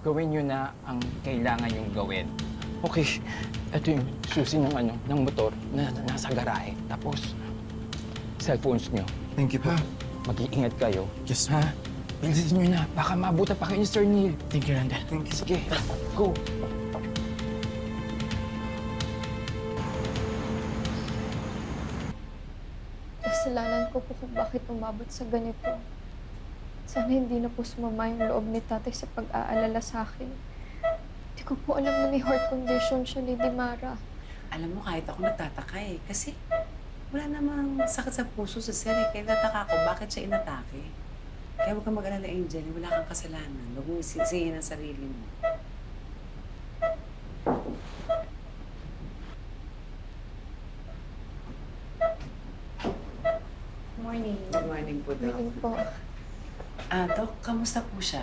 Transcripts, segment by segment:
gawin nyo na ang kailangan yung gawin. Okay, ito yung susi ng, ng motor na nasa garahe. Tapos, cellphones nyo. Thank you po. Mag-iingat kayo. Yes, Ha? Bilisan nyo na. Baka mabuta pa kayo ni Sir Neil. Thank you, Randall. Thank you. Sige, go. Kasalanan ko po kung bakit umabot sa ganito. Sana hindi na po sumama yung loob ni tatay sa pag-aalala sa akin. Hindi ko po alam na may heart condition siya, Lady Mara. Alam mo, kahit ako nagtataka eh. Kasi wala namang sakit sa puso sa Sir eh. Kaya nataka ko, bakit siya inatake? Kaya huwag kang mag-alala, Angel. Wala kang kasalanan. Huwag mong sisihin ang sarili mo. Morning. Good morning po, Doc. Morning po. Doc, kamusta po siya?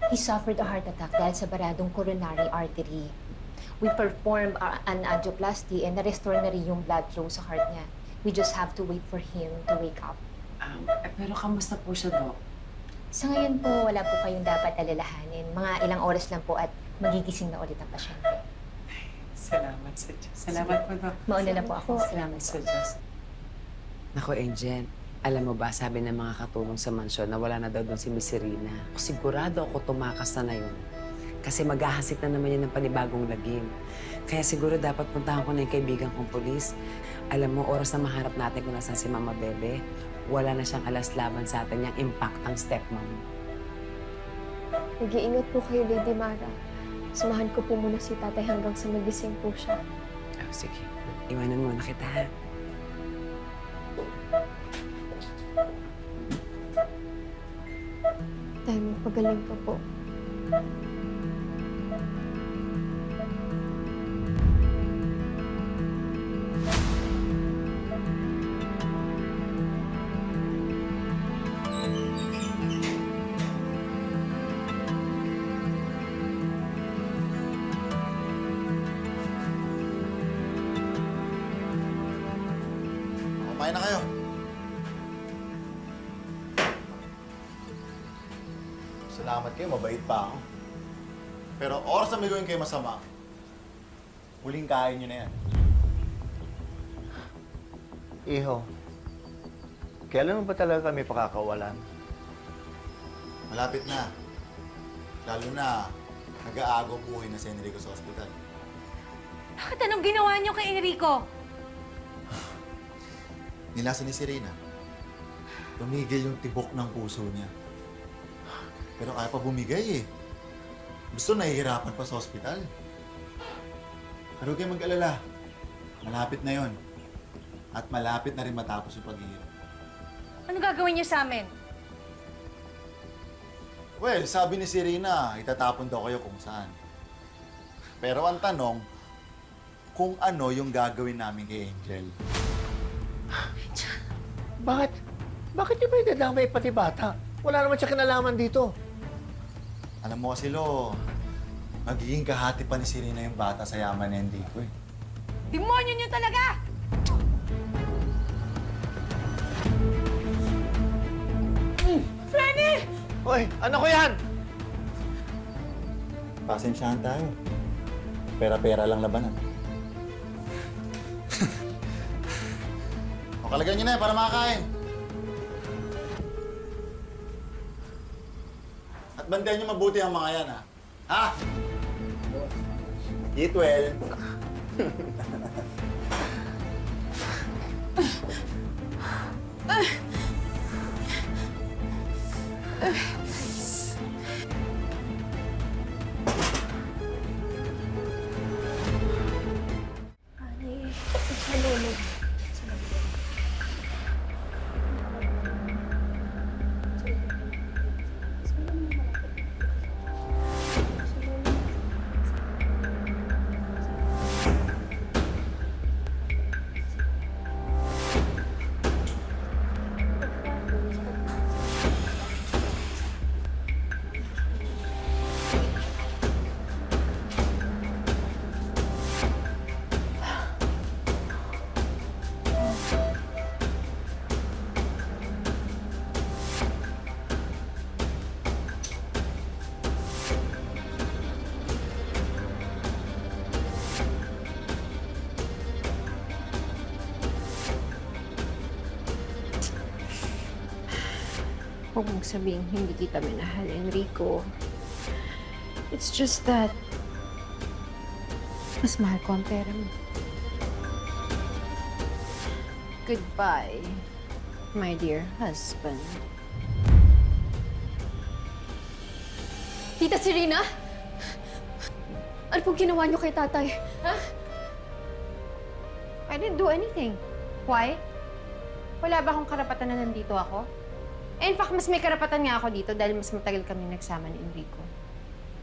He suffered a heart attack dahil sa baradong coronary artery. We performed an angioplasty and na-restore na rin yung blood flow sa heart niya. We just have to wait for him to wake up. Pero kamusta po siya, Doc? Sa ngayon po, wala po kayong dapat alalahanin. Mga ilang oras lang po at magigising na ulit ang pasyente. Salamat sa Diyos. Salamat po, Doc. Mauna na po ako. Salamat sa Diyos. Nako, Angel. Alam mo ba, sabi ng mga katulong sa mansyon na wala na daw doon si Miss Serena. Sigurado ako tumakas na yun. Kasi maghahasik na naman yun ng panibagong lagim. Kaya siguro dapat puntahan ko na yung kaibigan kong polis. Alam mo, oras na maharap natin kung nasaan si Mama Bebe, wala na siyang alas laban sa atin yung impact ng stepmom. Nag-iingat po kayo, Lady Mara. Samahan ko po muna si tatay hanggang sa magising po siya. Sige, iwanan mo na kita, ha? Tay, magpagaling ka po. Kumain na kayo. Salamat kayo, mabait pa ako. Pero oras na may gawin kayo masama, huling kain nyo na yan. Iho, kailan mo ba talaga kami pakakawalan? Malapit na. Lalo na, nag-aagaw buhay na si Enrico sa ospital. Bakit anong ginawa niyo kay Enrico? Nilasan ni Serena. Tumigil yung tibok ng puso niya. Pero kaya pa bumigay eh. Gusto nahihirapan pa sa ospital. Pero huwag kayong mag-alala. Malapit na yon. At malapit na rin matapos yung paghihirap. Ano gagawin niyo sa amin? Well, sabi ni Serena, itatapon daw kayo kung saan. Pero ang tanong, kung ano yung gagawin namin kay Angel. Bakit? Bakit niyo ba idadamay pati bata? Wala naman siya kinalaman dito. Alam mo kasi, Lo, magiging kahati pa ni Serena yung bata sa yaman ni Enrico eh. Demonyo niyo talaga! Frenny! Hoy, ano ko yan? Pasensyahan tayo. Pera-pera lang labanan. O, kalagyan nyo na para makakain. At bantayan nyo mabuti ang mga yan, ha? Ha? Eat well. Ani, sa lolo. Huwag mong sabihing hindi kita minahal, Enrico. It's just that mas mahal ko ang pera mo. Goodbye, my dear husband. Tita Serena? Ano pong ginawa niyo kay tatay? Ha? I didn't do anything. Why? Wala ba akong karapatan na nandito ako? In fact, mas may karapatan nga ako dito dahil mas matagal kami nagsama ni Enrico.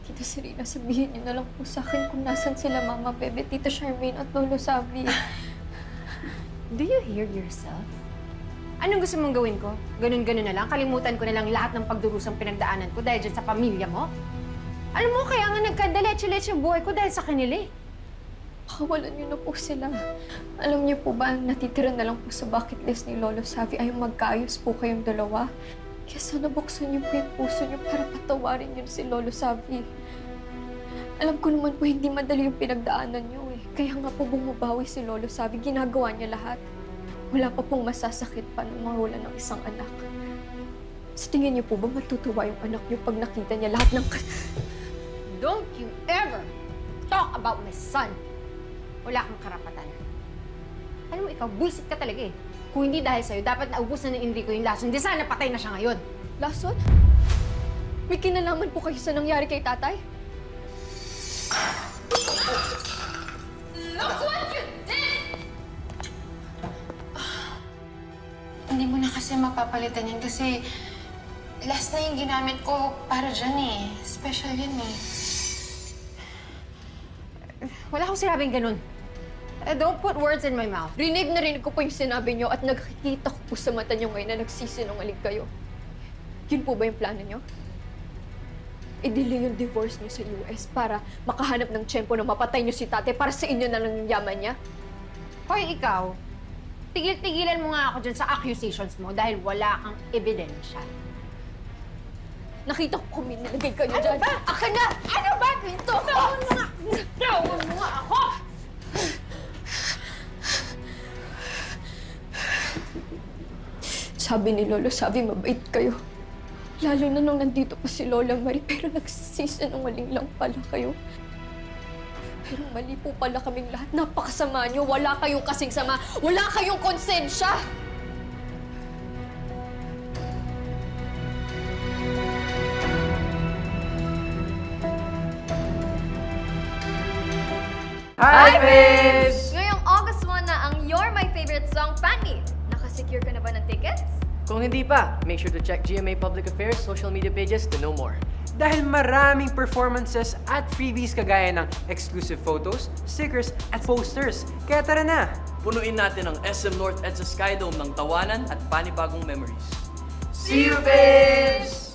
Tita Serena, sabihin niyo na lang po sa akin kung nasan sila Mama Bebe, Tita Charmaine at Lolo Savi. Do you hear yourself? Anong gusto mong gawin ko? Ganun-ganun na lang? Kalimutan ko na lang lahat ng pagdurusang pinagdaanan ko dahil dyan sa pamilya mo? Alam mo, kaya nga nagkadaletse-letse yung buhay ko dahil sa kanila eh. Pakawalan niyo na po sila. Alam niyo po ba, ang natitira na lang po sa bucket list ni Lolo Savi ay magkaayos po kayong dalawa. Kaya sana buksan niyo po yung puso niyo para patawarin niyo si Lolo Savi. Alam ko naman po hindi madali yung pinagdaanan niyo eh. Kaya nga po bumabawi si Lolo Savi, ginagawa niya lahat. Wala pa pong masasakit pa nung mawalan ng isang anak. Sa tingin niyo po ba matutuwa yung anak niyo pag nakita niya lahat ng... Don't you ever talk about my son. Wala kang karapatan. Alam mo, ikaw, buisit ka talaga eh. Kung hindi dahil sa'yo, dapat naubos na ni Enrico yung lason. Di sana patay na siya ngayon. Lason? May kinalaman po kayo sa nangyari kay tatay? Look what you did! Hindi mo na kasi mapapalitan yan kasi last na yung ginamit ko para dyan eh. Special yan eh. Wala akong sinabing ganun. Don't put words in my mouth. Rinig na rinig ko po yung sinabi niyo at nakikita ko po sa mata niyo ngayon na nagsisinungaling kayo. Yun po ba yung plano niyo? I-delay yung divorce niyo sa US para makahanap ng tiyempo na mapatay niyo si tate para sa inyo na lang yung yaman niya? Hoy, ikaw, tigil-tigilan mo nga ako dyan sa accusations mo dahil wala kang ebidensya. Nakita ko kung nilagay kayo Ano dyan. ba? Akin na! Ano ba? Ito ko! Tawag mo nga ako! Sabi ni Lolo, sabi mabait kayo. Lalo na nung nandito pa si Lola Marie, pero nagsisinungaling lang pala kayo. Pero mali po pala kaming lahat. Napakasama niyo. Wala kayong kasing sama. Wala kayong konsensya! Hi, babes! Ngayong August 1 na ang You're My Favorite Song Fan Meet. Nakasecure ka na ba ng tickets? Kung hindi pa, make sure to check GMA Public Affairs social media pages to know more. Dahil maraming performances at freebies kagaya ng exclusive photos, stickers, at posters. Kaya tara na! Punuin natin ang SM North EDSA Skydome ng tawanan at panibagong memories. See you, babes!